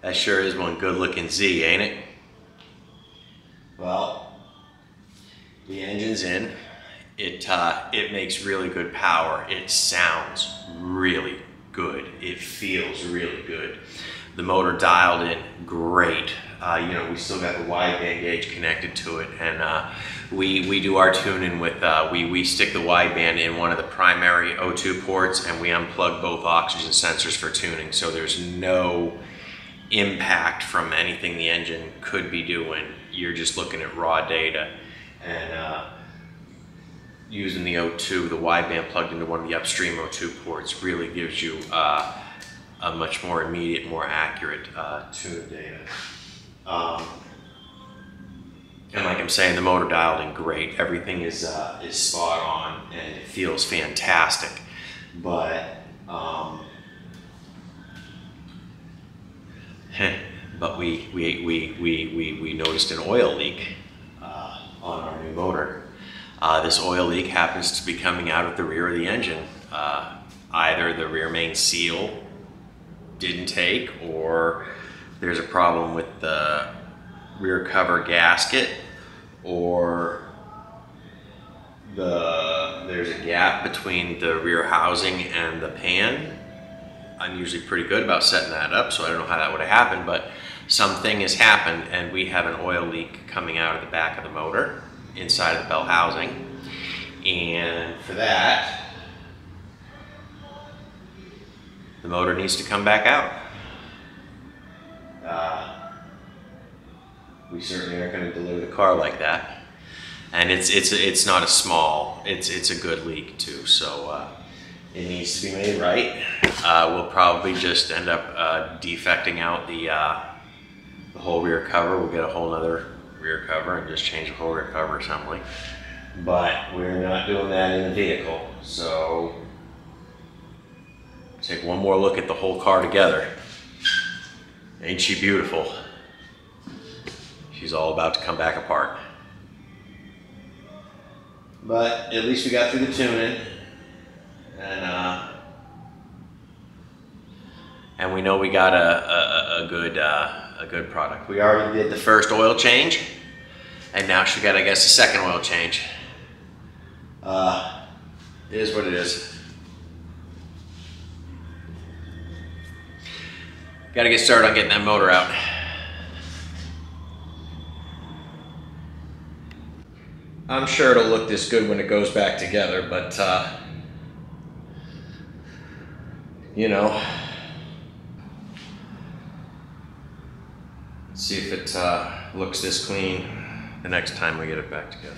That sure is one good looking Z, ain't it? Well, the engine's in. It makes really good power. It sounds really good. It feels really good. The motor dialed in great. You know, we still got the wideband gauge connected to it, and we do our tuning with, we stick the wideband in one of the primary O2 ports, and we unplug both oxygen sensors for tuning, so there's no impact from anything the engine could be doing. You're just looking at raw data, and using the O2, the wideband plugged into one of the upstream O2 ports really gives you a much more immediate, more accurate tune data. And like I'm saying, the motor dialed in great. Everything is spot on, and it feels fantastic. But we noticed an oil leak on our new motor. This oil leak happens to be coming out of the rear of the engine. Either the rear main seal didn't take, or there's a problem with the rear cover gasket, or there's a gap between the rear housing and the pan. I'm usually pretty good about setting that up, so I don't know how that would have happened, but something has happened, and we have an oil leak coming out of the back of the motor inside of the bell housing. And for that, the motor needs to come back out. We certainly aren't going to deliver the car like that, and it's not a small. It's a good leak too. So it needs to be made right. We'll probably just end up defecting out the whole rear cover. We'll get a whole other rear cover and just change the whole rear cover assembly. But we're not doing that in the vehicle. So take one more look at the whole car together. Ain't she beautiful? She's all about to come back apart. But at least we got through the tuning, and we know we got a good product. We already did the first oil change, and now she got, I guess, a second oil change. It is what it is. Got to get started on getting that motor out. I'm sure it'll look this good when it goes back together, but you know, let's see if it looks this clean the next time we get it back together.